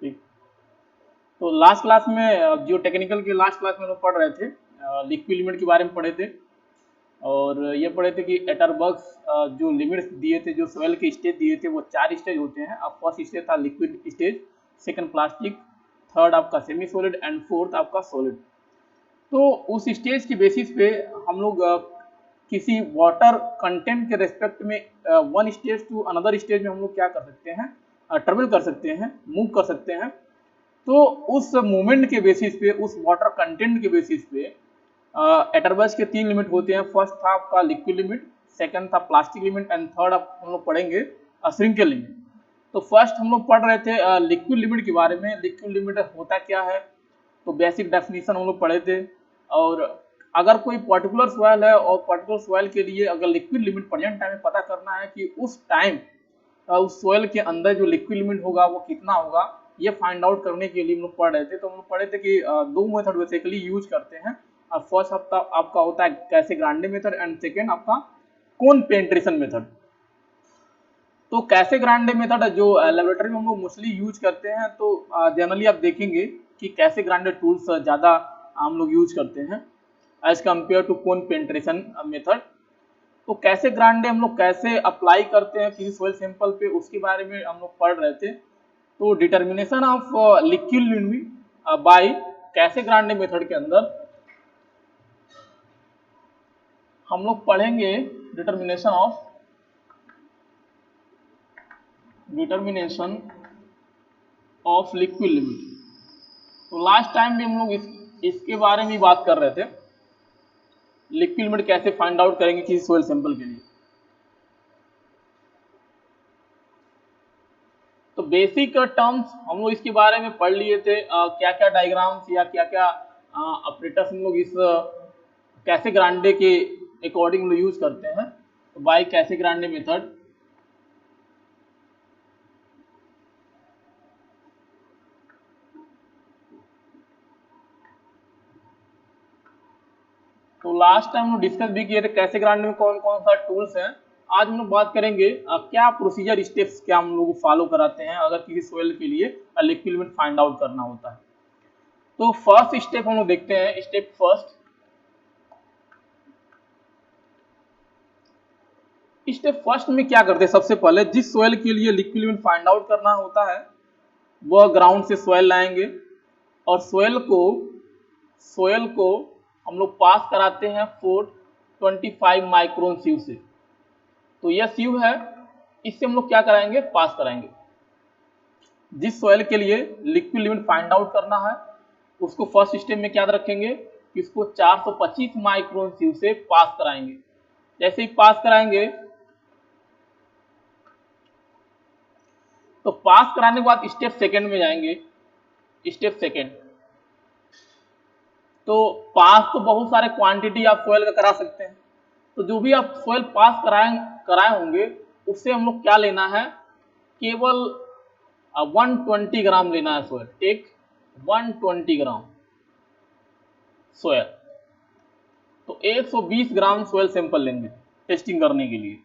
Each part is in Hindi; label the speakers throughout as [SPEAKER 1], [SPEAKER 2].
[SPEAKER 1] ठीक। तो लास्ट क्लास में जियो टेक्निकल के लास्ट क्लास में हम लोग पढ़ रहे थे, लिक्विड लिमिट के बारे में पढ़े थे। और ये पढ़े थे कि एटरबर्ग्स जो लिमिट्स दिए थे, जो सोयल के स्टेज दिए थे, वो 4 स्टेज होते हैं। अब फर्स्ट स्टेज था liquid stage, second plastic, third आपका सेमी सॉलिड एंड फोर्थ आपका सॉलिड। तो उस स्टेज की बेसिस पे हम लोग किसी वाटर कंटेंट के रेस्पेक्ट में one stage to another stage में हम लोग क्या कर सकते हैं, ट्रेवल कर सकते हैं, मूव कर सकते हैं। तो उस मूवमेंट के बेसिस पे, उस वाटर कंटेंट के बेसिस पे एटरबर्ग्स के 3 लिमिट होते हैं। फर्स्ट था आपका लिक्विड लिमिट, सेकंड था प्लास्टिक लिमिट एंड थर्ड आप हम लोग पढ़ेंगे श्रिंकेल लिमिट। तो फर्स्ट हम लोग पढ़ रहे थे लिक्विड लिमिट के बारे में। लिक्विड लिमिट होता क्या है, तो बेसिक डेफिनेशन हम लोग पढ़े थे। और अगर कोई पर्टिकुलर सॉइल है और पर्टिकुलर सॉइल के लिए अगर लिक्विड लिमिट प्रेजेंट टाइम में पता करना है कि उस टाइम उस सॉइल के अंदर जो लिक्विड लिमिट होगा वो कितना होगा, ये फाइंड आउट करने के लिए हम लोग पढ़ रहे थे। तो हम लोग पढ़े थे कि दो मेथड बेसिकली यूज करते हैं। फर्स्ट आपका होता है कैसे-ग्रांडे मेथड एंड सेकेंड आपका कोन पेनिट्रेशन मेथड। तो कैसे-ग्रांडे मेथड जो लेबोरेटरी में हम लोग मोस्टली यूज करते हैं, तो जनरली आप देखेंगे कि कैसे-ग्रांडे टूल्स ज़्यादा हम लोग यूज करते हैं as compare to cone penetration method. तो कैसे-ग्रांडे हम लोग कैसे अप्लाई करते हैं किसी सॉइल सैंपल पे, उसके बारे में हम लोग पढ़ रहे थे। तो determination of liquid limit by Casagrande method के अंदर हम लोग पढ़ेंगे डिटर्मिनेशन ऑफ लिक्विड लिमिट। तो लास्ट टाइम भी हम लोग इसके बारे में बात कर रहे थे, लिक्विड लिमिट कैसे फाइंड आउट करेंगे किसी सॉइल सैंपल के लिए। तो बेसिक टर्म्स हम लोग इसके बारे में पढ़ लिए थे, क्या क्या डायग्राम्स या क्या क्या ऑपरेटर्स हम लोग इस कैसे-ग्रांडे के अकॉर्डिंग हम लोग यूज करते हैं। तो बाय कैसे-ग्रांडे मेथड तो लास्ट टाइम हम लोग डिस्कस भी किए थे कैसे-ग्रांडे में कौन कौन सा टूल्स हैं। आज हम लोग बात करेंगे क्या प्रोसीजर स्टेप्स क्या हम लोग फॉलो कराते हैं अगर किसी सॉइल के लिए लिक्विड लिमिट फाइंड आउट करना होता है। तो फर्स्ट स्टेप हम लोग देखते हैं, स्टेप फर्स्ट। स्टेप फर्स्ट में क्या करते हैं, सबसे पहले जिस सॉइल के लिए लिक्विड लिमिट फाइंड आउट करना होता है वह ग्राउंड से सॉइल लाएंगे और सॉइल को हम लोग पास कराते हैं 425 माइक्रोन सीव से। तो यह सीव है, इससे हम लोग क्या कराएंगे, पास कराएंगे। जिस सॉइल के लिए लिक्विड लिमिट फाइंड आउट करना है उसको फर्स्ट स्टेप में क्या रखेंगे कि इसको 425 माइक्रोन सीव से पास कराएंगे। जैसे ही पास कराएंगे तो पास कराने के बाद स्टेप सेकंड में जाएंगे। स्टेप सेकंड तो पास तो बहुत सारे क्वांटिटी आप सॉइल का करा सकते हैं। तो जो भी आप सॉइल पास कराए होंगे उससे हम लोग क्या लेना है, केवल 120 ग्राम लेना है सॉइल। टेक 120 ग्राम सॉइल। तो 120 ग्राम सॉइल सैंपल लेंगे टेस्टिंग करने के लिए।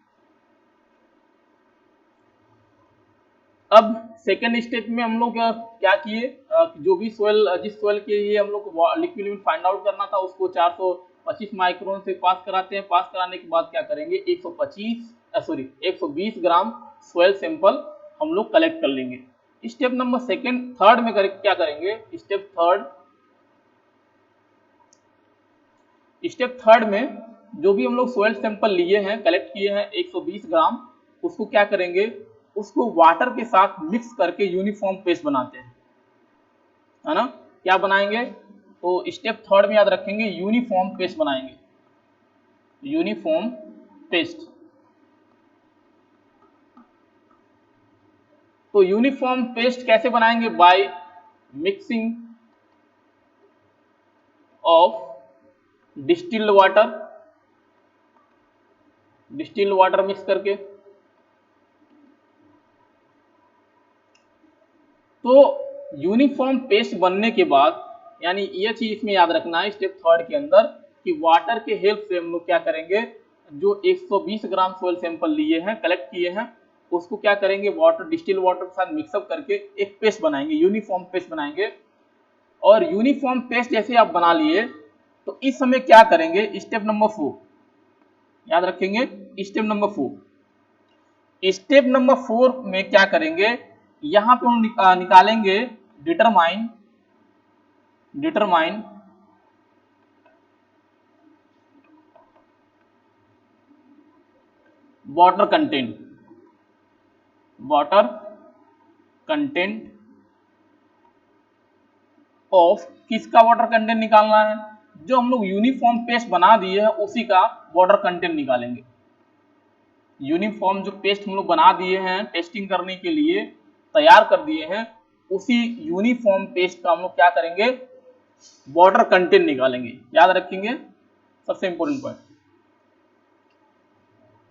[SPEAKER 1] अब सेकेंड स्टेप में हम लोग क्या किए, जो भी सॉइल जिस सॉइल के लिए हम लोग लिक्विड लिमिट फाइंड आउट करना था उसको 425 माइक्रोन से पास कराते हैं। पास कराने के बाद क्या करेंगे, 120 ग्राम सॉइल सैंपल हम लोग कलेक्ट कर लेंगे। स्टेप नंबर थर्ड में क्या करेंगे, स्टेप थर्ड में जो भी हम लोग सॉइल सैंपल लिए हैं, कलेक्ट किए हैं 120 ग्राम, उसको क्या करेंगे, उसको वाटर के साथ मिक्स करके यूनिफॉर्म पेस्ट बनाते हैं, है ना। क्या बनाएंगे, तो स्टेप थर्ड में याद रखेंगे यूनिफॉर्म पेस्ट बनाएंगे। Uniform paste. तो यूनिफॉर्म पेस्ट कैसे बनाएंगे, by mixing of distilled water mix करके। तो यूनिफॉर्म पेस्ट बनने के बाद, यानी ये चीज इसमें याद रखना है स्टेप थर्ड के अंदर कि वाटर के हेल्प से हम लोग क्या करेंगे, जो 120 ग्राम सॉइल सैंपल लिए हैं, कलेक्ट किए हैं, उसको क्या करेंगे, वाटर, डिस्टिल वाटर के साथ मिक्सअप करके एक पेस्ट बनाएंगे, यूनिफॉर्म पेस्ट बनाएंगे। और यूनिफॉर्म पेस्ट जैसे आप बना लिए तो इस समय क्या करेंगे, स्टेप नंबर 4 याद रखेंगे। स्टेप नंबर 4, स्टेप नंबर 4 में क्या करेंगे, यहां पे हम निकालेंगे डिटरमाइन वाटर कंटेंट ऑफ, किसका वाटर कंटेंट निकालना है, जो हम लोग यूनिफॉर्म पेस्ट बना दिए हैं उसी का वाटर कंटेंट निकालेंगे। यूनिफॉर्म जो पेस्ट हम लोग बना दिए हैं टेस्टिंग करने के लिए तैयार कर दिए हैं, उसी यूनिफॉर्म पेस्ट का हम लोग क्या करेंगे, वाटर कंटेंट निकालेंगे। याद रखेंगे, सबसे इंपॉर्टेंट पॉइंट।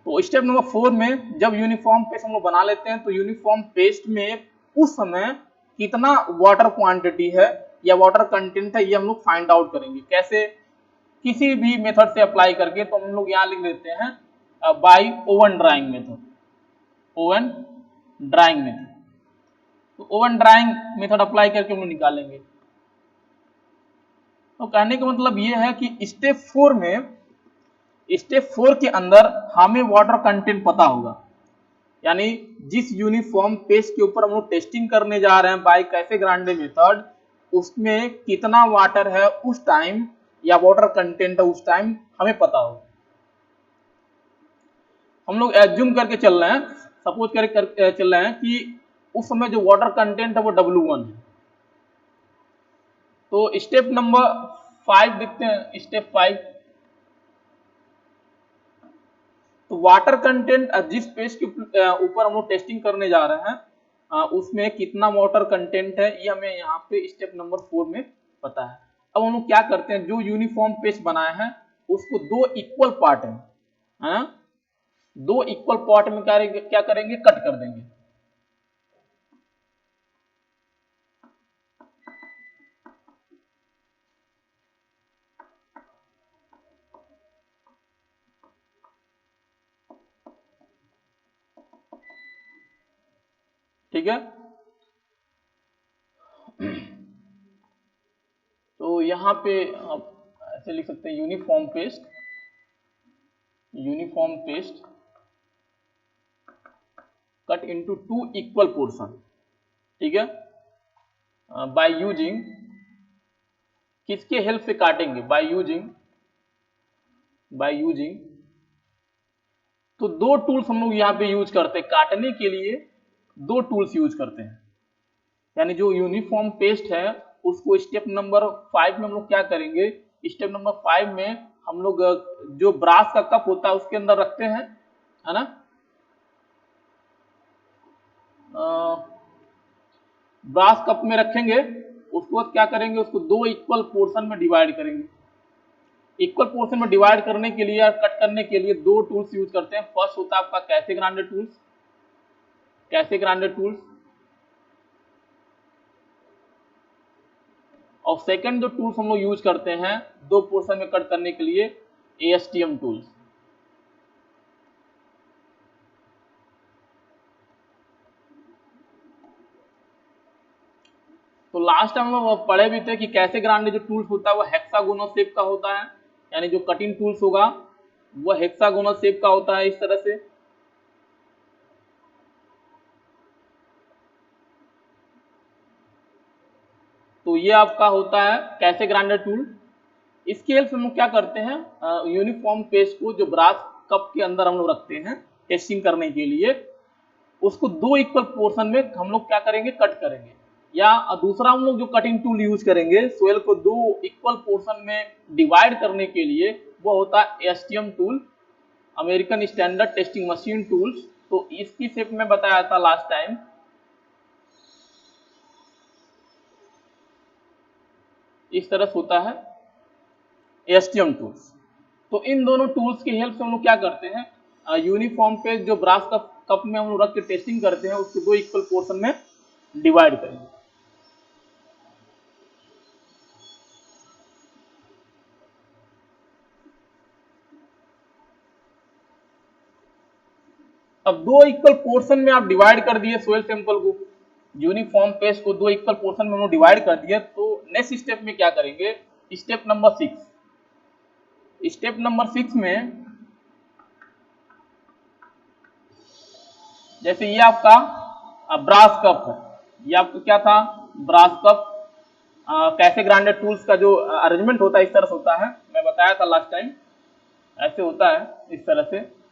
[SPEAKER 1] तो स्टेप नंबर 4 में जब यूनिफॉर्म पेस्ट हम लोग बना लेते हैं तो यूनिफॉर्म पेस्ट में उस समय कितना वाटर क्वांटिटी है या वाटर कंटेंट है, ये हम लोग फाइंड आउट करेंगे। कैसे, किसी भी मेथड से अप्लाई करके। तो हम लोग यहाँ लिख लेते हैं by oven drying method, oven drying method. तो ओवन ड्राइंग मेथड अप्लाई करके हम लोग निकालेंगे। तो कहने का मतलब ये है कि स्टेप 4 के अंदर हमें वाटर कंटेंट पता होगा, यानी जिस यूनिफॉर्म पेस्ट के ऊपर हम लोग टेस्टिंग करने जा रहे हैं बाय कैफे ग्रांडे मेथड, उसमें कितना वाटर है उस टाइम या वाटर कंटेंट है उस टाइम हमें पता होगा। हम लोग एज्यूम करके चल रहे हैं, सपोज करके चल रहे हैं कि उस समय जो वाटर कंटेंट है वो W1 है। तो स्टेप नंबर 5 देखते हैं, स्टेप 5। तो वाटर कंटेंट जिस पेस्ट के ऊपर हम लोग टेस्टिंग करने जा रहे हैं उसमें कितना वाटर कंटेंट है ये हमें यहाँ पे स्टेप नंबर 4 में पता है। अब हम लोग क्या करते हैं, जो यूनिफॉर्म पेस्ट बनाया है उसको दो इक्वल पार्ट है, दो इक्वल पार्ट में क्या करेंगे, कट कर देंगे। ठीक है, तो यहाँ पे आप ऐसे लिख सकते हैं, uniform paste cut into 2 equal portion. ठीक है, बाय यूजिंग, किसके हेल्प से काटेंगे, बाय यूजिंग। तो दो टूल्स हम लोग यहाँ पे यूज करते हैं काटने के लिए, दो टूल्स यूज करते हैं। यानी जो यूनिफॉर्म पेस्ट है उसको स्टेप नंबर 5 में हम लोग क्या करेंगे, स्टेप नंबर 5 में हम लोग जो ब्रास का कप होता है उसके अंदर रखते हैं, है ना। ब्रास कप में रखेंगे, उसके बाद क्या करेंगे, उसको दो इक्वल पोर्शन में डिवाइड करेंगे। इक्वल पोर्शन में डिवाइड करने के लिए, कट करने के लिए दो टूल्स यूज करते हैं। फर्स्ट होता है आपका कैसे ग्राइंडर टूल्स, और सेकंड जो टूल्स हम लोग यूज करते हैं दो पोर्शन में कट करने के लिए, ASTM टूल्स। तो लास्ट टाइम हम लोग पढ़े भी थे कि कैसे ग्राइंडर जो टूल्स होता है वो हेक्सागोनल शेप का होता है, यानी जो कटिंग टूल्स होगा वो हेक्सागोनल शेप का होता है, इस तरह से। तो ये आपका होता है कैसे ग्राइंडर टूल। इसके हेल्प से हम लोग क्या करते हैं, यूनिफॉर्म पेस्ट को जो ब्रास कप के अंदर हम लोग रखते हैं टेस्टिंग करने के लिए, उसको दो इक्वल पोर्शन में हम लोग क्या करेंगे, कट करेंगे। या दूसरा हम लोग जो कटिंग टूल यूज करेंगे सोयल को दो इक्वल पोर्शन में डिवाइड करने के लिए, वो होता है ASTM tool, American standard testing machine tools. तो इसकी शेप में बताया था लास्ट टाइम, इस तरह से होता है ASTM टूल्स। तो इन दोनों टूल्स की हेल्प से हम लोग क्या करते हैं, यूनिफॉर्म पे जो ब्रास कप में हम लोग रख के टेस्टिंग करते हैं उसको दो इक्वल पोर्शन में डिवाइड करेंगे। अब दो इक्वल पोर्शन में आप डिवाइड कर दिए सोयल सैंपल को, यूनिफॉर्म पेस्ट को दो इक्वल पोर्शन में डिवाइड कर दिया, तो नेक्स्ट स्टेप में क्या करेंगे, स्टेप नंबर 6। स्टेप नंबर 6 में जैसे ये आपका ब्रास कप है, ये आपका क्या था, ब्रास कप। कैसे ग्राइंडर टूल्स का जो अरेंजमेंट होता है इस तरह से होता है, मैं बताया था लास्ट टाइम, ऐसे होता है इस तरह से।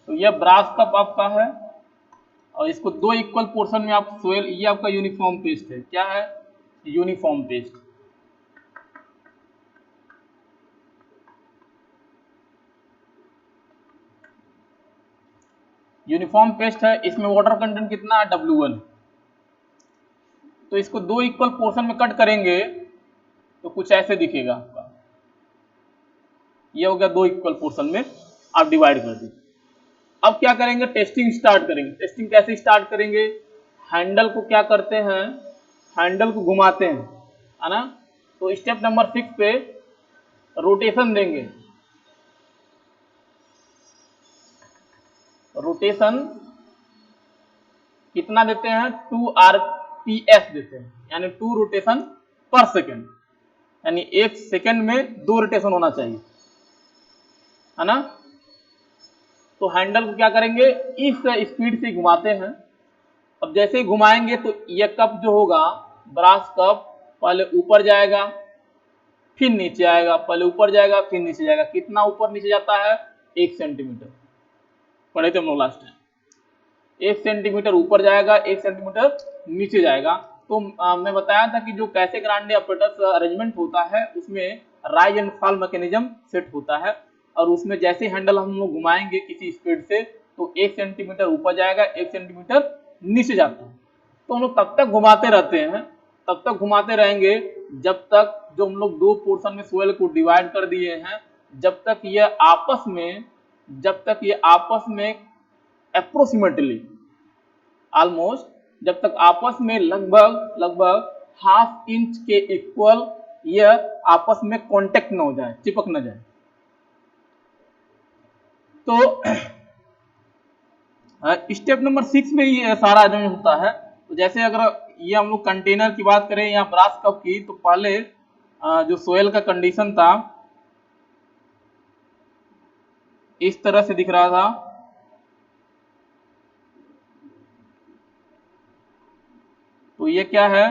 [SPEAKER 1] तो ये ब्रास कप आपका है, और इसको दो इक्वल पोर्शन में आप सोयल, ये आपका यूनिफॉर्म पेस्ट है, क्या है, यूनिफॉर्म पेस्ट। यूनिफॉर्म पेस्ट है, इसमें वाटर कंटेंट कितना है, W1। तो इसको दो इक्वल पोर्शन में कट करेंगे तो कुछ ऐसे दिखेगा आपका, ये हो गया दो इक्वल पोर्शन में आप डिवाइड कर दीजिए। अब क्या करेंगे, टेस्टिंग स्टार्ट करेंगे। टेस्टिंग कैसे स्टार्ट करेंगे, हैंडल को क्या करते हैं, हैंडल को घुमाते हैं, है ना। तो स्टेप नंबर 6 पे रोटेशन देंगे, रोटेशन कितना देते हैं, 2 RPS देते हैं, यानी 2 रोटेशन पर सेकेंड, यानी एक सेकेंड में 2 रोटेशन होना चाहिए, है ना। तो हैंडल को क्या करेंगे, इस स्पीड से घुमाते हैं। अब जैसे ही घुमाएंगे तो ये कप जो होगा, ब्रास कप, पहले ऊपर जाएगा फिर नीचे आएगा, पहले ऊपर जाएगा फिर नीचे जाएगा। कितना ऊपर नीचे जाता है, 1 सेंटीमीटर, पढ़े थे हम लोग लास्ट टाइम। 1 सेंटीमीटर ऊपर जाएगा, 1 सेंटीमीटर नीचे जाएगा। तो मैं बताया था कि जो कैसे ग्रांडे ऑपरेटर्स अरेंजमेंट होता है उसमें rise and fall mechanism set होता है, और उसमें जैसे हैंडल हम लोग घुमाएंगे किसी स्पीड से तो 1 सेंटीमीटर ऊपर जाएगा, 1 सेंटीमीटर नीचे जाता है। तो हम लोग तब तक घुमाते रहते हैं, तब तक घुमाते रहेंगे जब तक, जो हम लोग दो पोर्शन में सोयल को डिवाइड कर दिए हैं, जब तक ये आपस में अप्रोक्सीमेटली ऑलमोस्ट, जब तक आपस में लगभग ½ इंच के इक्वल यह आपस में कांटेक्ट न हो जाए, चिपक न जाए। तो स्टेप नंबर 6 में ये सारा अरेंजमेंट होता है। तो जैसे अगर ये हम लोग कंटेनर की बात करें या ब्रास कप की, तो पहले जो सोयल का कंडीशन था इस तरह से दिख रहा था। तो ये क्या है,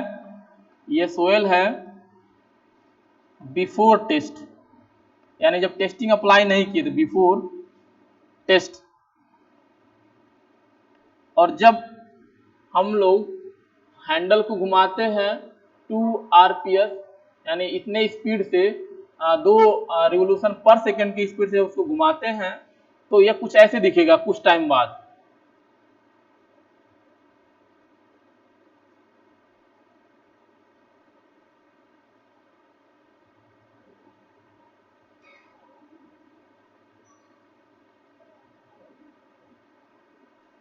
[SPEAKER 1] ये सोयल है बिफोर टेस्ट, यानी जब टेस्टिंग अप्लाई नहीं किए थे, बिफोर टेस्ट। और जब हम लोग हैंडल को घुमाते हैं 2 RPS, यानी इतने स्पीड से 2 रिवोल्यूशन पर सेकेंड की स्पीड से उसको घुमाते हैं, तो यह कुछ ऐसे दिखेगा कुछ टाइम बाद।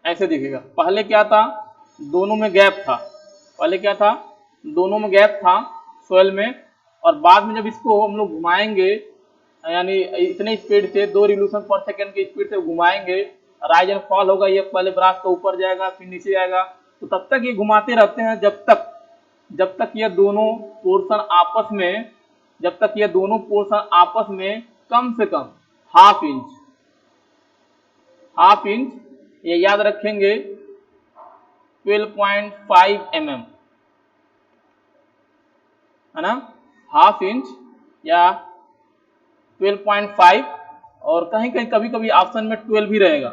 [SPEAKER 1] ऐसे दिखेगा। पहले क्या था, दोनों में गैप था, पहले क्या था, दोनों में गैप था सोयल में, और बाद में जब इसको हम लोग घुमाएंगे, यानी इतने स्पीड से 2 रिवोल्यूशन पर सेकेंड की स्पीड से घुमाएंगे, राइज एंड फॉल होगा, ये पहले ब्रास का ऊपर जाएगा फिर नीचे जाएगा। तो तब तक ये घुमाते रहते हैं जब तक ये दोनों पोर्शन आपस में कम से कम हाफ इंच, ये याद रखेंगे 12.5 mm, है ना, ½ इंच या 12.5, और कहीं कहीं कभी कभी ऑप्शन में 12 भी रहेगा।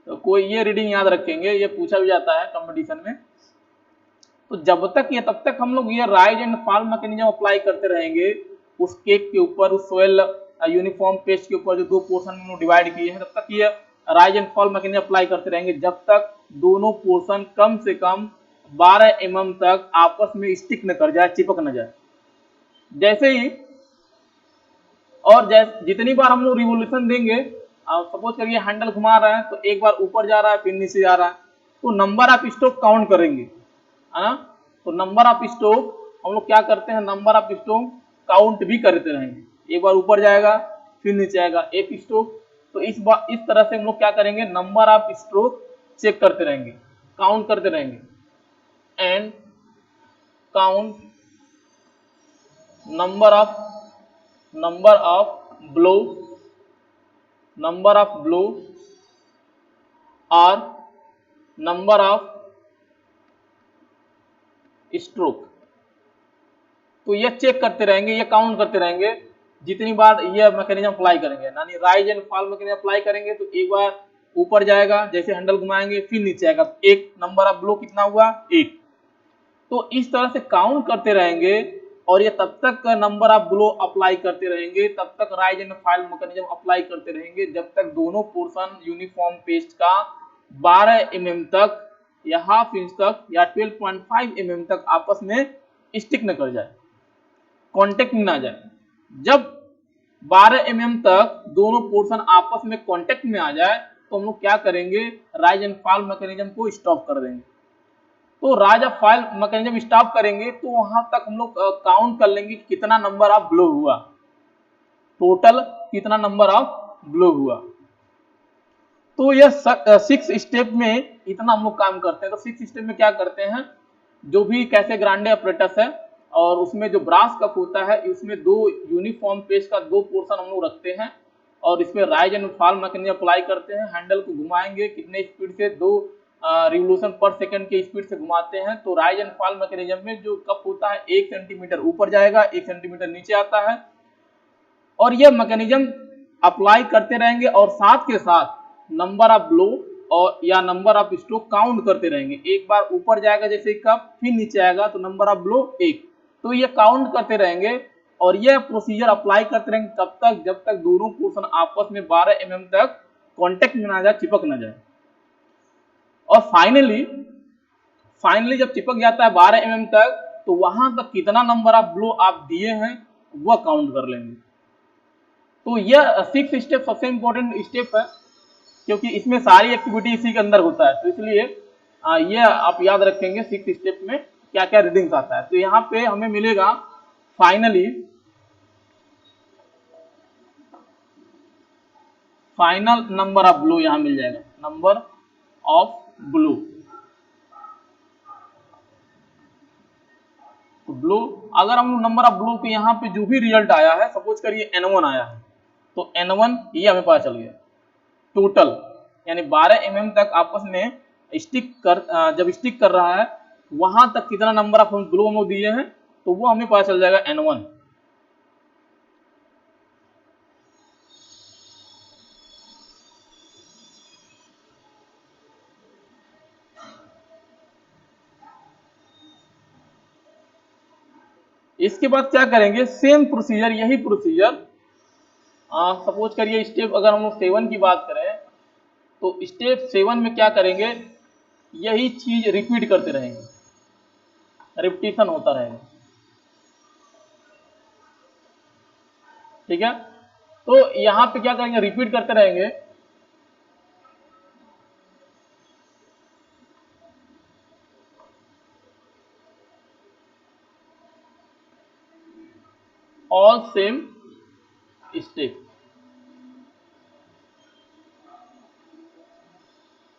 [SPEAKER 1] तो कोई ये रीडिंग याद रखेंगे, ये पूछा भी जाता है कंपटीशन में। तो तब तक हम लोग ये rise and fall mechanism apply करते रहेंगे उस केक के ऊपर, उस सोयल यूनिफॉर्म पेस्ट के ऊपर जो दो पोर्शन में डिवाइड किए हैं, तब तक ये rise and fall mechanism apply करते रहेंगे जब तक दोनों पोर्शन कम से कम 12 mm तक आपस में स्टिक न कर जाए, चिपक न जाए। जैसे ही और जितनी बार हम लोग रिवोल्यूशन देंगे, सपोज करिए हैंडल घुमा रहा है तो एक बार ऊपर जा रहा है फिर नीचे जा रहा है, तो नंबर ऑफ स्ट्रोक काउंट करेंगे, है ना। तो नंबर ऑफ स्ट्रोक हम लोग क्या करते हैं, नंबर ऑफ स्ट्रोक काउंट भी करते रहेंगे। एक बार ऊपर जाएगा फिर नीचे आएगा एक स्ट्रोक, तो इस तरह से हम लोग क्या करेंगे, नंबर ऑफ स्ट्रोक चेक करते रहेंगे, काउंट करते रहेंगे। And count number of blow और नंबर ऑफ स्ट्रोक। तो ये चेक करते रहेंगे, ये काउंट करते रहेंगे जितनी बार ये मैकेनिज्म अप्लाई करेंगे, यानी rise and fall mechanism apply करेंगे तो एक बार ऊपर जाएगा, जैसे हैंडल घुमाएंगे फिर नीचे आएगा, एक नंबर ऑफ ब्लो कितना हुआ, एक। तो इस तरह से काउंट करते रहेंगे और ये तब तक नंबर ऑफ ब्लो अप्लाई करते रहेंगे, तब तक rise and fall mechanism apply करते रहेंगे जब तक दोनों पोर्शन यूनिफॉर्म पेस्ट का 12 mm तक या हाफ इंच तक या 12.5 mm तक आपस में स्टिक न कर जाए, कांटेक्ट में ना जाए। जब 12 mm तक दोनों पोर्शन आपस में कांटेक्ट में आ जाए तो हम लोग क्या करेंगे, राइज एंड फॉल मैकेनिज्म को स्टॉप कर देंगे। तो rise of fall mechanism stop करेंगे तो वहां तक हम लोग काउंट कर लेंगे कि कितना नंबर ऑफ ब्लो हुआ, टोटल कितना नंबर ऑफ ब्लो हुआ। तो यह 6 स्टेप में इतना हम लोग काम करते हैं। तो 6 स्टेप में क्या करते हैं, जो भी कैसे ग्रांडे ऑपरेटस है और उसमें जो ब्रास कप होता है, उसमें दो यूनिफॉर्म पेस्ट का दो पोर्शन हम लोग रखते हैं और इसमें rise and fall mechanism apply करते हैं। हैंडल को घुमाएंगे कितने स्पीड से, 2 रिवोल्यूशन पर सेकंड के स्पीड से घुमाते हैं। तो राइज एंड फॉल मैकेनिज्म में जो कप होता है 1 सेंटीमीटर ऊपर जाएगा, 1 सेंटीमीटर नीचे आता है और यह मैकेनिज्म अप्लाई करते रहेंगे और साथ के साथ नंबर ऑफ ब्लो और या नंबर ऑफ स्ट्रोक काउंट करते रहेंगे। एक बार ऊपर जाएगा जैसे कप, फिर नीचे आएगा तो नंबर ऑफ ब्लो 1, तो ये काउंट करते रहेंगे और यह प्रोसीजर अप्लाई करते रहेंगे तब तक जब तक दोनों पोर्शन आपस में 12 mm तक कांटेक्ट में ना जाए, चिपक ना जाए। और फाइनली जब चिपक जाता है 12 mm तक, तो वहां तक कितना नंबर ऑफ ब्लो आप दिए हैं वह काउंट कर लेंगे। तो यह 6 स्टेप सबसे इंपॉर्टेंट स्टेप है क्योंकि इसमें सारी एक्टिविटी इसी के अंदर होता है, तो इसलिए ये आप याद रखेंगे 6 स्टेप में क्या क्या रीडिंग्स आता है। तो यहाँ पे हमें मिलेगा फाइनल नंबर ऑफ ब्लो, यहाँ मिल जाएगा नंबर ऑफ ब्लो। तो ब्लो अगर हम नंबर ऑफ ब्लो के यहाँ पे जो भी रिजल्ट आया है, सपोज करिए N1 आया है, तो N1 ये हमें पता चल गया टोटल, यानी 12 mm तक आपस में जब स्टिक कर रहा है वहां तक कितना नंबर ऑफ ब्लो हम दिए हैं, तो वो हमें पता चल जाएगा N1। इसके बाद क्या करेंगे, सेम प्रोसीजर, यही प्रोसीजर सपोज करिए स्टेप अगर हम लोग 7 की बात करें तो स्टेप 7 में क्या करेंगे, यही चीज रिपीट करते रहेंगे, रिपीटिशन होता रहेगा, ठीक है। तो यहाँ पे क्या करेंगे, रिपीट करते रहेंगे। All same step.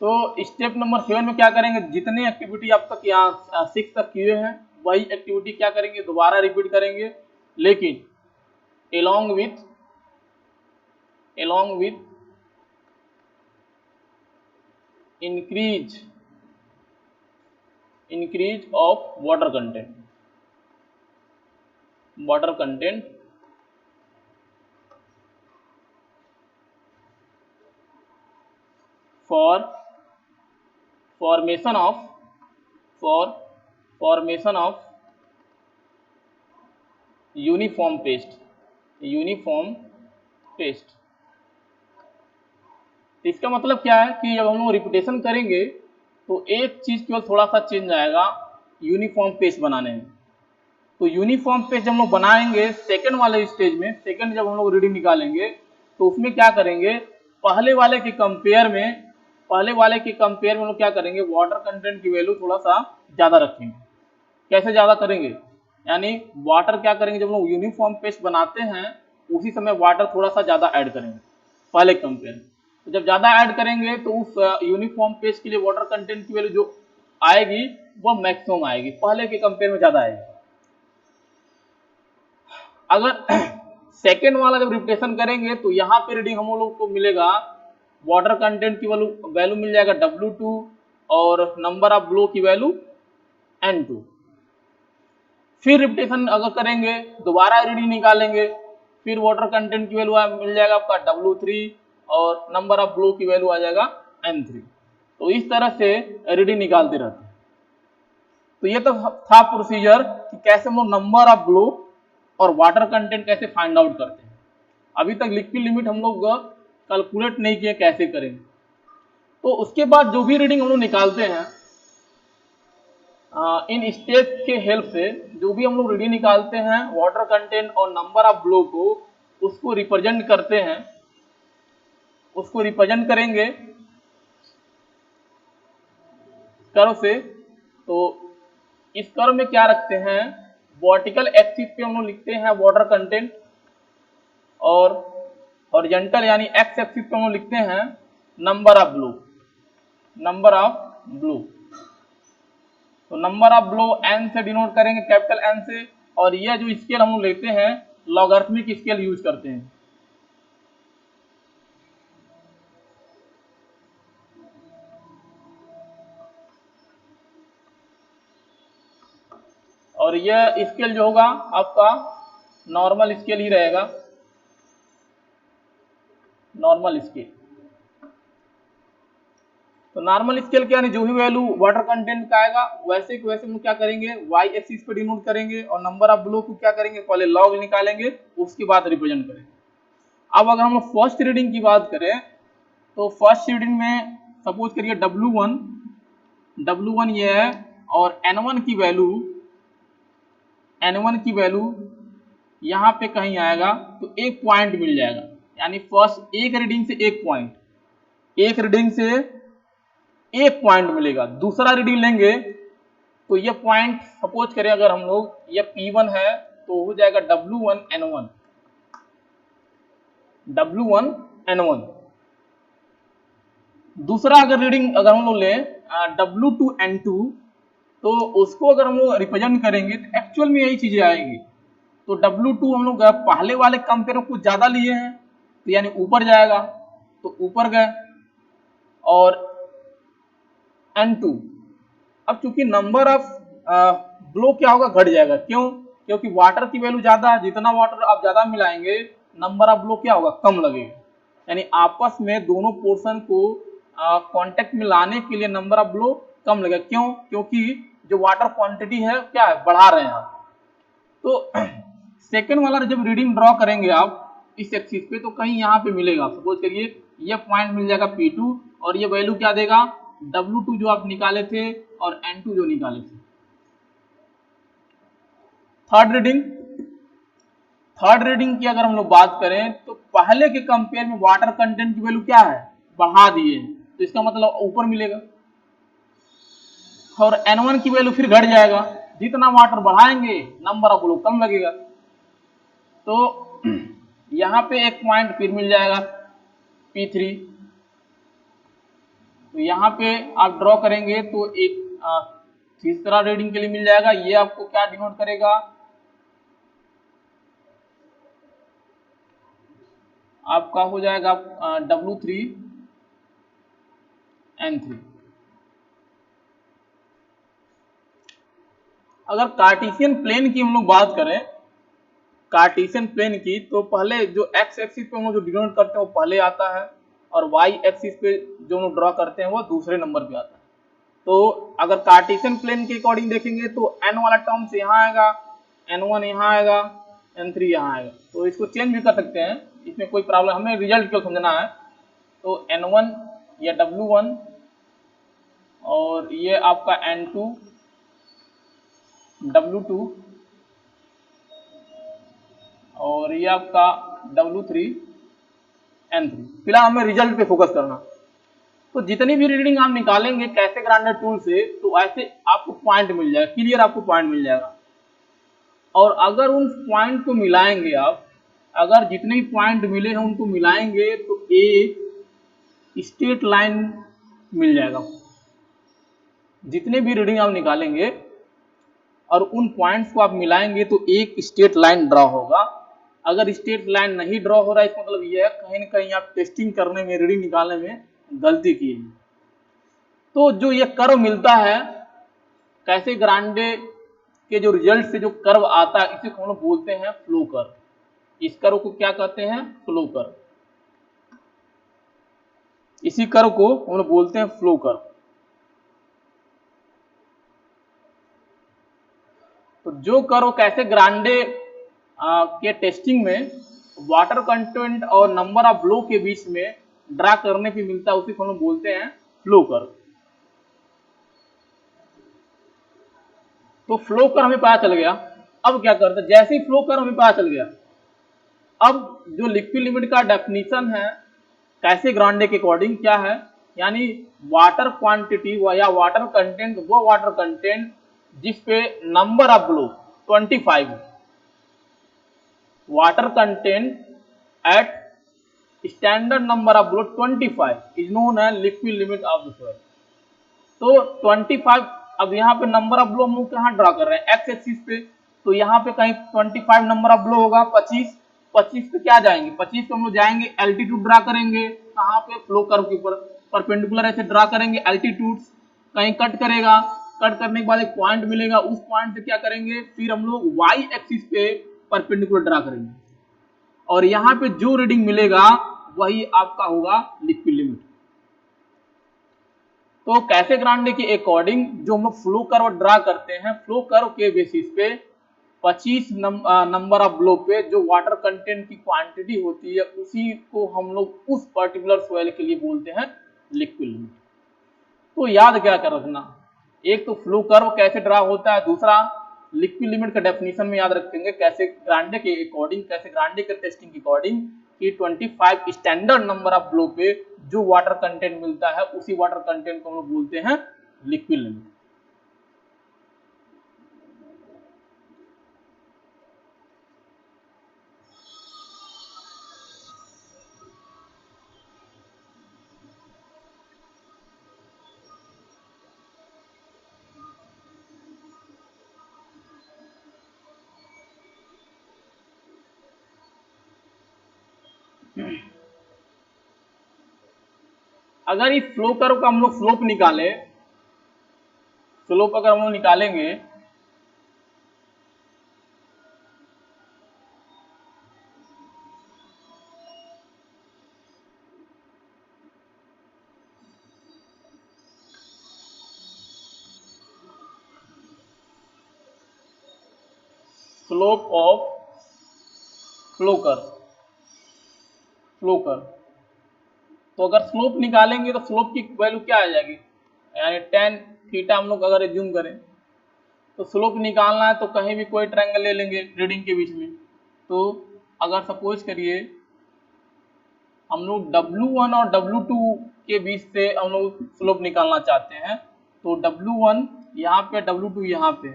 [SPEAKER 1] तो स्टेप नंबर 7 में क्या करेंगे, जितने एक्टिविटी आप तक यहाँ 6 तक किए हैं वही एक्टिविटी क्या करेंगे, दोबारा रिपीट करेंगे, लेकिन along with increase of water content for formation of uniform test. तो इसका मतलब क्या है कि जब हम लोग रिपीटेशन करेंगे तो एक चीज केवल थोड़ा सा चेंज आएगा यूनिफॉर्म पेज बनाने में। तो यूनिफॉर्म पेज जब हम लोग बनाएंगे सेकंड वाले स्टेज में, सेकंड जब हम लोग रीडिंग निकालेंगे तो उसमें क्या करेंगे, पहले वाले के कंपेयर में हम लोग क्या करेंगे, वाटर कंटेंट की वैल्यू थोड़ा सा ज्यादा रखेंगे। कैसे ज्यादा करेंगे, यानी वाटर क्या करेंगे, जब हम लोग यूनिफॉर्म पेस्ट बनाते हैं उसी समय वाटर थोड़ा सा ज्यादा ऐड करेंगे पहले कंपेयर। तो जब ज्यादा ऐड करेंगे तो उस यूनिफॉर्म पेस्ट के लिए वाटर कंटेंट की वैल्यू जो आएगी वो मैक्सिमम आएगी, पहले के कंपेयर में ज्यादा आएगी। अगर सेकेंड वाला जब रिपीटेशन करेंगे तो यहाँ पे रीडिंग हम लोग को मिलेगा, वाटर कंटेंट की वैल्यू मिल जाएगा W2 और नंबर ऑफ ब्लो की वैल्यू N2। फिर रिपीटेशन अगर करेंगे दोबारा रीडिंग निकालेंगे, फिर वाटर कंटेंट की वैल्यू मिल जाएगा आपका W3 और नंबर ऑफ ब्लो की वैल्यू आ जाएगा N3। तो इस तरह से रीडिंग निकालते रहते हैं। तो ये तो था प्रोसीजर कि कैसे हम लोग नंबर ऑफ ब्लो और वाटर कंटेंट कैसे फाइंड आउट करते हैं। अभी तक लिक्विड लिमिट हम लोग कैलकुलेट नहीं किए कैसे करेंगे। तो उसके बाद जो भी रीडिंग हम लोग निकालते हैं इन स्टेप के हेल्प से, जो भी हम लोग रीडिंग निकालते हैं वाटर कंटेंट और नंबर ऑफ ब्लो को, उसको रिप्रेजेंट करते हैं, उसको रिप्रेजेंट करेंगे कर्व से। तो इस कर्व में क्या रखते हैं, वर्टिकल एक्सिस पे हम लोग लिखते हैं वाटर कंटेंट और हॉरिजॉन्टल यानी एक्स एक्सिस पे हम लोग लिखते हैं नंबर ऑफ ब्लो। तो नंबर ऑफ ब्लो n से डिनोट करेंगे, कैपिटल N से। और यह जो स्केल हम लोग लेते हैं लॉगरिथमिक स्केल यूज करते हैं। और यह स्केल जो होगा आपका नॉर्मल स्केल ही रहेगा, नॉर्मल स्केल। तो नॉर्मल स्केल क्या है, जो भी वैल्यू वाटर कंटेंट का आएगा वैसे के वैसे हम क्या करेंगे y एक्सिस पे डिनोट करेंगे, और नंबर ऑफ ब्लो को क्या करेंगे, पहले लॉग निकालेंगे उसके बाद रिप्रेजेंट करेंगे। अब अगर हम फर्स्ट रीडिंग की बात करें तो फर्स्ट रीडिंग में सपोज करिए W1 ये है, और N1 की वैल्यू यहाँ पे कहीं आएगा तो एक पॉइंट मिल जाएगा। यानी फर्स्ट एक रीडिंग से एक पॉइंट मिलेगा। दूसरा रीडिंग लेंगे तो ये पॉइंट सपोज करें अगर हम लोग ये P1 है तो हो जाएगा W1N1। दूसरा अगर रीडिंग अगर हम लोग ले W2N2 तो उसको अगर हम लोग रिप्रेजेंट करेंगे तो एक्चुअल में यही चीजें आएगी। तो W2 हम लोग पहले वाले कंपेयर में कुछ ज्यादा लिए हैं तो यानी ऊपर जाएगा, तो ऊपर गए। और N2 अब चूंकि नंबर ऑफ ब्लो क्या होगा, घट जाएगा। क्यों, क्योंकि वाटर की वैल्यू ज्यादा है, जितना वाटर आप ज्यादा मिलाएंगे नंबर ऑफ ब्लो क्या होगा, कम लगेगा। यानी आपस में दोनों पोर्शन को कांटेक्ट में लाने के लिए नंबर ऑफ ब्लो कम लगेगा। क्यों, क्योंकि जो वाटर क्वांटिटी है क्या है, बढ़ा रहे हैं आप। तो सेकंड वाला जब रीडिंग ड्रॉ करेंगे आप इस एक्सिस पे तो कहीं यहाँ पे मिलेगा, सपोज करिए ये पॉइंट मिल जाएगा P2 और ये वैल्यू क्या देगा W2 जो आप निकाले थे और N2 जो निकाले थे। थर्ड रीडिंग की अगर हम लोग बात करें तो पहले के कंपेयर में वाटर कंटेंट की वैल्यू क्या है, बढ़ा दिए, तो इसका मतलब ऊपर मिलेगा। और N1 की वैल्यू फिर घट जाएगा, जितना वाटर बढ़ाएंगे नंबर ऑफ ब्लो कम लगेगा। तो यहाँ पे एक पॉइंट फिर मिल जाएगा P3। तो यहाँ पे आप ड्रॉ करेंगे तो एक तीसरा रीडिंग के लिए मिल जाएगा। ये आपको क्या डिनोट करेगा, आपका हो जाएगा W3N3। अगर कार्टेशियन प्लेन की हम लोग बात करें, कार्टेशियन प्लेन की, तो पहले जो एक्स एक्सिस पे हम लोग जो डिनोट करते हैं वो पहले आता है, और वाई एक्सिस पे जो हम लोग ड्रॉ करते हैं वो दूसरे नंबर पे आता है। तो अगर कार्टेशियन प्लेन के अकॉर्डिंग देखेंगे तो n वाला टर्म्स यहाँ आएगा, N1 यहाँ आएगा, N3 यहाँ आएगा। तो इसको चेंज भी कर सकते हैं, इसमें कोई प्रॉब्लम, हमें रिजल्ट क्यों समझना है। तो N1 या W1 और ये आपका N2 W2 और ये आपका W3 N3। फिलहाल हमें रिजल्ट पे फोकस करना। तो जितनी भी रीडिंग आप निकालेंगे कैसे ग्राइंडर टूल से, तो ऐसे आपको पॉइंट मिल जाएगा, क्लियर आपको पॉइंट मिल जाएगा। और अगर उन पॉइंट को मिलाएंगे आप, अगर जितने भी पॉइंट मिले हैं उनको मिलाएंगे तो एक स्ट्रेट लाइन मिल जाएगा। जितने भी रीडिंग आप निकालेंगे और उन पॉइंट्स को आप मिलाएंगे तो एक स्ट्रेट लाइन ड्रॉ होगा। अगर स्ट्रेट लाइन नहीं ड्रॉ हो रहा है, इसका मतलब ये है कहीं ना कहीं आप टेस्टिंग करने में, रीडिंग निकालने में गलती की है। तो जो ये कर्व मिलता है कैसे ग्रांडे के जो रिजल्ट से जो कर्व आता है, इसे हम लोग बोलते हैं फ्लो कर्व। इस कर्व को क्या कहते हैं? Flow curve. इसी कर्व को हम लोग बोलते हैं फ्लो कर्व। तो जो कर्व कैसे ग्रांडे के टेस्टिंग में वाटर कंटेंट और नंबर ऑफ ब्लो के बीच में ड्रा करने पे मिलता है, उसी को हम लोग बोलते हैं फ्लो कर्व। तो फ्लो कर्व हमें पता चल गया। अब क्या करते हैं, जैसे ही फ्लो कर्व हमें पता चल गया, अब जो लिक्विड लिमिट का डेफिनेशन है कैसे ग्रांडे के अकॉर्डिंग क्या है, यानी वाटर क्वांटिटी या वाटर कंटेंट, वो वाटर कंटेंट जिसपे नंबर ऑफ ब्लो 25 है। Water content at standard number of blow 25 is known as liquid limit of the soil. तो 25, अब यहाँ पे नंबर ऑफ ब्लो हम लोग कहाँ ड्रा कर रहे हैं? एक्स एक्सिस पे। तो यहाँ पे कहीं 25 नंबर ऑफ ब्लो होगा। 25 पे क्या जाएंगे? 25 पे हम लोग जाएंगे, एल्टीट्यूड ड्रा करेंगे। कहाँ पे? फ्लो कर्व के ऊपर परपेंडिकुलर ऐसे ड्रा करेंगे एल्टीट्यूड्स। कहीं कट करेगा, कट करने के बाद एक पॉइंट मिलेगा, उस पॉइंट से क्या करेंगे, फिर हम लोग वाई एक्सिस पे परपेंडिकुलर ड्रा करेंगे। और यहाँ पे जो रीडिंग मिलेगा वही आपका होगा लिक्विड लिमिट। तो कैसे ग्रांडे के अकॉर्डिंग जो हम लोग फ्लो कर्व ड्रा करते हैं, फ्लो कर्व के बेसिस पे 25 नंबर ऑफ ब्लो पे जो वाटर कंटेंट की क्वांटिटी होती है, उसी को हम लोग उस पर्टिकुलर सॉइल के लिए बोलते हैं लिक्विड लिमिट। तो याद क्या कर रखना, एक तो फ्लो कर्व कैसे ड्रा होता है, दूसरा लिक्विड लिमिट का डेफिनेशन में याद रखेंगे कैसे ग्रांडे के अकॉर्डिंग, कैसे ग्रांडे के टेस्टिंग के अकॉर्डिंग कि 25 स्टैंडर्ड नंबर ऑफ ब्लो पे जो वाटर कंटेंट मिलता है, उसी वाटर कंटेंट को हम लोग बोलते हैं लिक्विड लिमिट। अगर इस फ्लो कर्व का हम लोग स्लोप निकाले, स्लोप अगर हम लोग निकालेंगे slope of flow curve, flow curve, तो अगर स्लोप निकालेंगे तो स्लोप की वैल्यू क्या आ जाएगी, यानी tan थीटा हम लोग अगर एज्यूम करें, तो स्लोप निकालना है तो कहीं भी कोई ट्रायंगल ले लेंगे रीडिंग के बीच में। तो अगर सपोज करिए हम लोग W1 और W2 के बीच से हम लोग स्लोप निकालना चाहते हैं, तो W1 यहाँ पे, W2 यहाँ पे,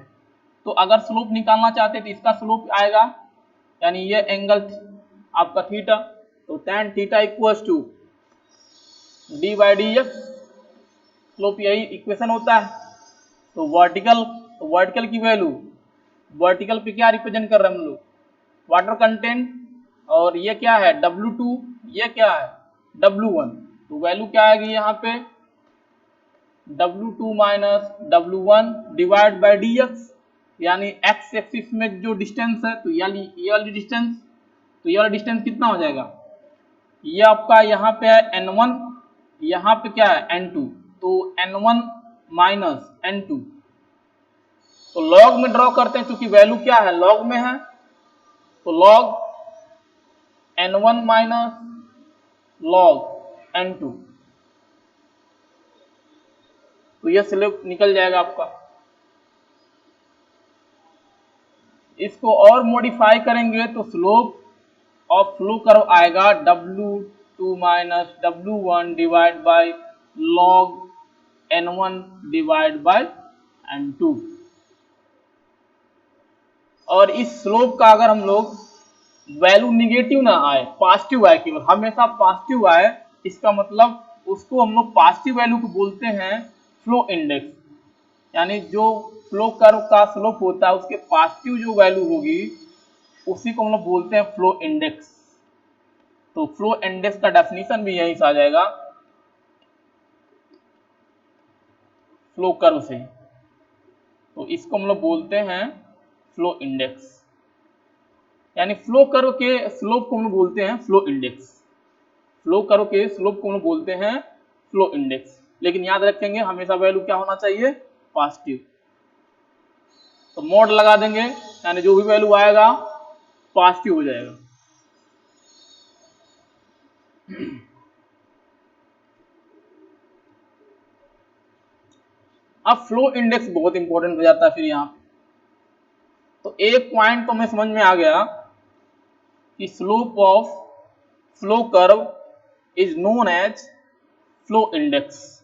[SPEAKER 1] तो अगर स्लोप निकालना चाहते हैं तो इसका स्लोप आएगा, यानी ये एंगल आपका थीटा, तो tan theta equals to d by d x, slope यही इक्वेशन होता है। तो वर्टिकल की वैल्यू, वर्टिकल पे क्या रिप्रेजेंट कर रहे हैं हम लोग, वाटर कंटेंट, और ये क्या है W2, ये क्या है W1, तो वैल्यू क्या आएगी यहाँ पे W2 minus W1 divide by d x, यानी एक्स एक्सिस में जो डिस्टेंस है, तो ये वाली डिस्टेंस, तो ये वाला डिस्टेंस कितना हो जाएगा, ये आपका यहाँ पे है N1, यहाँ पे क्या है N2, तो N1 माइनस N2, तो लॉग में ड्रॉ करते हैं क्योंकि वैल्यू क्या है लॉग में है, तो log N1 minus log N2, तो यह स्लोप निकल जाएगा आपका। इसको और मॉडिफाई करेंगे तो स्लोप ऑफ फ्लो कर्व आएगा W2 minus W1 divide by log N1 divide by N2। और इस स्लोप का अगर हम लोग वैल्यू निगेटिव ना आए, पॉजिटिव आए, केवल हमेशा पॉजिटिव आए, इसका मतलब उसको हम लोग पॉजिटिव वैल्यू को बोलते हैं फ्लो इंडेक्स। यानी जो फ्लो कर्व का स्लोप होता है उसके पॉजिटिव जो वैल्यू होगी उसी को हम लोग बोलते हैं फ्लो इंडेक्स। तो फ्लो इंडेक्स का डेफिनेशन भी यहीं से आ जाएगा, फ्लो कर्व से। तो इसको हम लोग बोलते हैं फ्लो इंडेक्स, यानी फ्लो कर्व के स्लोप को हम लोग बोलते हैं फ्लो इंडेक्स। फ्लो कर्व के स्लोप को हम लोग बोलते हैं फ्लो इंडेक्स। लेकिन याद रखेंगे हमेशा वैल्यू क्या होना चाहिए, पॉजिटिव। तो मोड लगा देंगे, यानी जो भी वैल्यू आएगा पॉजिटिव हो जाएगा। अब फ्लो इंडेक्स बहुत इंपॉर्टेंट हो जाता है फिर यहाँ पे। तो एक पॉइंट तो हमें समझ में आ गया कि slope of flow curve is known as flow index,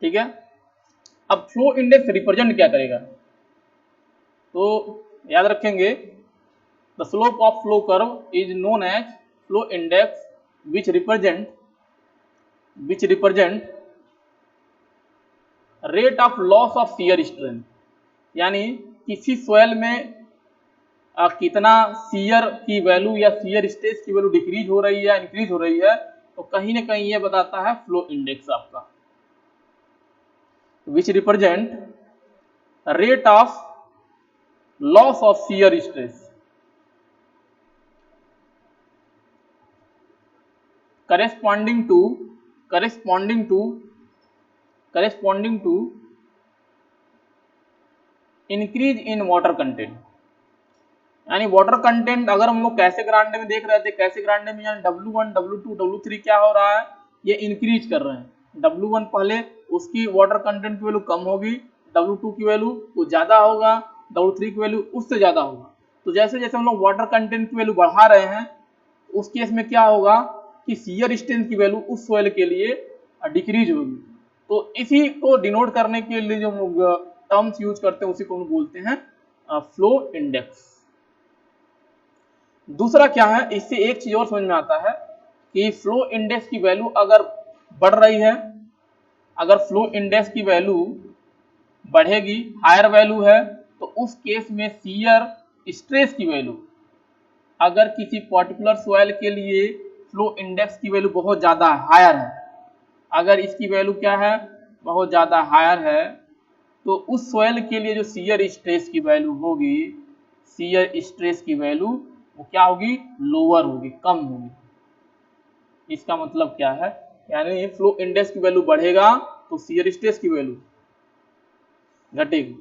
[SPEAKER 1] ठीक है। अब फ्लो इंडेक्स रिप्रेजेंट क्या करेगा, तो याद रखेंगे the slope of flow curve is known as flow index which represent rate of loss of shear strength. यानी किसी सॉइल में कितना शियर की वैल्यू या शियर स्ट्रेस की वैल्यू डिक्रीज हो रही है, इंक्रीज हो रही है, तो कहीं ना कहीं ये बताता है फ्लो इंडेक्स आपका, विच represent rate of loss of shear stress corresponding to increase in water content. यानी वाटर कंटेंट अगर हम लोग कैसे ग्रांडे में देख रहे थे, कैसे ग्रांडे में यानी W1 W2 W3 क्या हो रहा है, ये इंक्रीज कर रहे हैं। W1 पहले उसकी वाटर कंटेंट की वैल्यू कम होगी, W2 की वैल्यू वो ज्यादा होगा, W3 की वैल्यू उससे ज्यादा होगा। तो जैसे जैसे हम लोग वाटर कंटेंट की वैल्यू बढ़ा रहे हैं उस केस में क्या होगा कि शियर स्ट्रेंथ की वैल्यू उस सॉइल के लिए डिक्रीज होगी। तो इसी को डिनोट करने के लिए जो हम लोग टर्म्स यूज करते हैं उसी को हम बोलते हैं फ्लो इंडेक्स। दूसरा क्या है, इससे एक चीज और समझ में आता है कि फ्लो इंडेक्स की वैल्यू अगर बढ़ रही है, अगर फ्लो इंडेक्स की वैल्यू बढ़ेगी, हायर वैल्यू है, तो उस केस में शियर स्ट्रेस की वैल्यू, अगर किसी पर्टिकुलर सॉइल के लिए फ्लो इंडेक्स की वैल्यू बहुत ज्यादा हायर है, अगर इसकी वैल्यू क्या है, बहुत ज्यादा हायर है, तो उस सॉइल के लिए जो शियर स्ट्रेस की वैल्यू होगी, शियर स्ट्रेस की वैल्यू वो क्या होगी, लोअर होगी, कम होगी। इसका मतलब क्या है, यानी फ्लो इंडेक्स की वैल्यू बढ़ेगा तो शियर स्ट्रेस की वैल्यू घटेगी।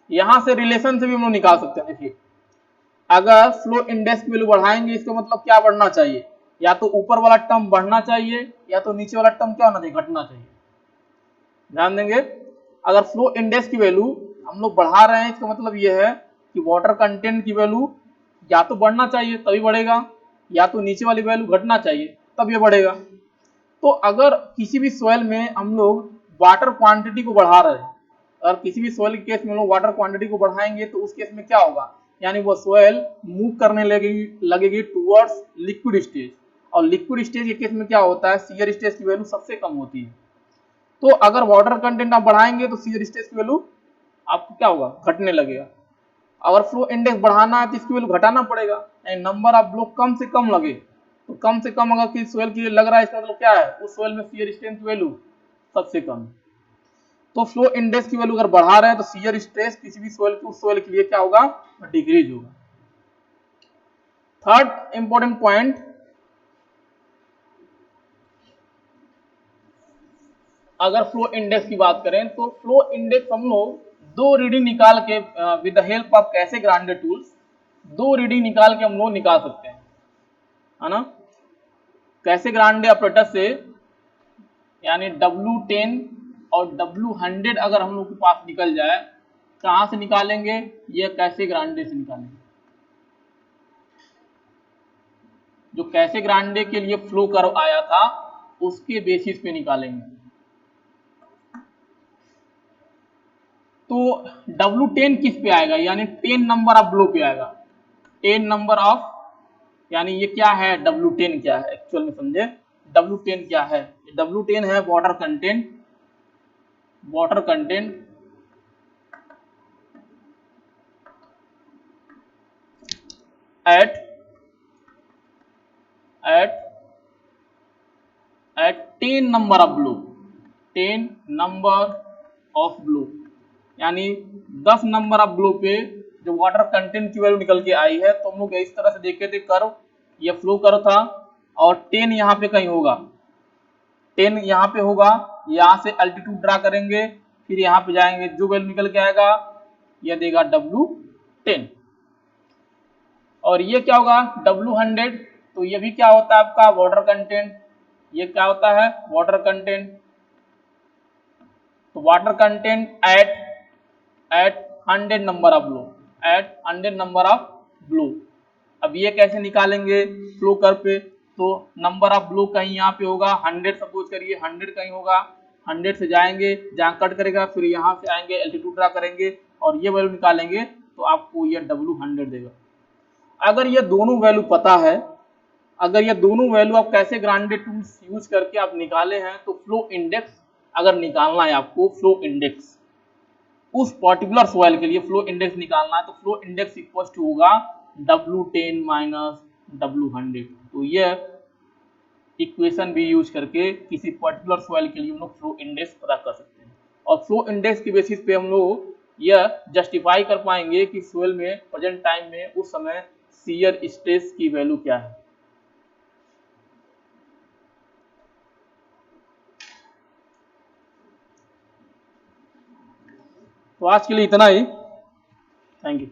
[SPEAKER 1] यहां से रिलेशन से भी हम लोग निकाल सकते हैं। देखिए अगर फ्लो इंडेक्स की वैल्यू बढ़ाएंगे इसका मतलब क्या बढ़ना चाहिए, या तो ऊपर वाला टर्म बढ़ना चाहिए या तो नीचे वाला टर्म क्या होना चाहिए, घटना चाहिए। ध्यान देंगे, अगर फ्लो इंडेक्स की वैल्यू हम लोग बढ़ा रहे हैं इसका मतलब यह है कि वाटर कंटेंट की वैल्यू या तो बढ़ना चाहिए तभी बढ़ेगा, या तो नीचे वाली वैल्यू घटना चाहिए तब ये बढ़ेगा। तो अगर किसी भी सॉइल में हम लोग वाटर क्वांटिटी को बढ़ा रहे हैं, अगर किसी भी सॉइल के केस में लोग वाटर क्वांटिटी को बढ़ाएंगे तो उस केस में क्या होगा, यानी वो सॉइल मूव करने लगेगी टुवर्ड्स लिक्विड स्टेज। और लिक्विड स्टेज के केस में क्या होता है, शियर स्ट्रेस की वैल्यू सबसे कम होती है। तो अगर वाटर कंटेंट आप बढ़ाएंगे तो शियर स्ट्रेस की वैल्यू आपको क्या होगा, घटने लगेगा। अगर फ्लो इंडेक्स बढ़ाना है तो इसकी वैल्यू घटाना पड़ेगा, यानी नंबर ऑफ ब्लॉक कम से कम लगे। तो कम से कम अगर किसी सॉइल के लिए लग रहा है इसका मतलब क्या है, उस सॉइल में शियर स्ट्रेंथ की वैल्यू सबसे कम है। तो फ्लो इंडेक्स की वैल्यू अगर बढ़ा रहे हैं तो शियर स्ट्रेस किसी भी सॉइल के उस सॉइल के लिए क्या होगा, डिक्रीज होगा। थर्ड इंपॉर्टेंट पॉइंट, अगर फ्लो इंडेक्स की बात करें तो फ्लो इंडेक्स हम लोग दो रीडिंग निकाल के विद द हेल्प ऑफ कैसे ग्रांडे टूल्स, दो रीडिंग निकाल के हम लोग निकाल सकते हैं। है ना। कैसे ग्रांडे ऑपरेटर से यानी W10 और W100 अगर हम लोग के पास निकल जाए, कहां से निकालेंगे, ये कैसे ग्रांडे से निकालेंगे। जो कैसे ग्रांडे के लिए फ्लो कर्व आया था उसके बेसिस पे निकालेंगे। तो W10 किस पे आएगा, यानी 10 नंबर ऑफ ब्लो पे आएगा। 10 नंबर ऑफ, यानी ये क्या है, W10 क्या है एक्चुअल में समझे। W10 क्या है, W10 है water content, water content eight 10 number of blow, 10 number of blow, यानी 10 नंबर ऑफ ब्लो पे जो वाटर कंटेंट की वैल्यू निकल के आई है। तो हम लोग इस तरह से देखे थे कर्व, ये फ्लो कर्व था और 10 यहाँ पे कहीं होगा, 10 यहाँ पे होगा, यहाँ से अल्टीट्यूड ड्रा करेंगे, फिर यहाँ पे जाएंगे, जो वैल्यू निकल के आएगा ये देगा W10। और ये क्या होगा W100, तो ये भी क्या होता है आपका वाटर कंटेंट, ये क्या होता है वाटर कंटेंट। तो water content at 100 number of blow, at 100 number of blow. अब ये कैसे निकालेंगे फ्लो कर्व पे, तो नंबर ऑफ ब्लो कहीं यहाँ पे होगा 100, सपोज करिए 100 कहीं होगा, 100 से जाएंगे, जहाँ कट करेगा फिर यहाँ से आएंगे, एल्टीट्यूड ड्रा करेंगे और ये वैल्यू निकालेंगे तो आपको ये W100 देगा। अगर ये दोनों वैल्यू पता है, अगर ये दोनों वैल्यू आप कैसे ग्रांडे टूल्स यूज करके आप निकाले हैं, तो फ्लो इंडेक्स अगर निकालना है आपको, फ्लो इंडेक्स उस पर्टिकुलर सॉइल के लिए फ्लो इंडेक्स निकालना है, तो फ्लो इंडेक्स इक्वल टू होगा W10 माइनस W100। तो ये इक्वेशन भी यूज करके किसी पर्टिकुलर सॉइल के लिए हम लोग फ्लो इंडेक्स पता कर सकते हैं। और फ्लो इंडेक्स के बेसिस पे हम लोग यह जस्टिफाई कर पाएंगे कि सॉइल में प्रेजेंट टाइम में उस समय शियर स्ट्रेस की वैल्यू क्या है। तो आज के लिए इतना ही, थैंक यू।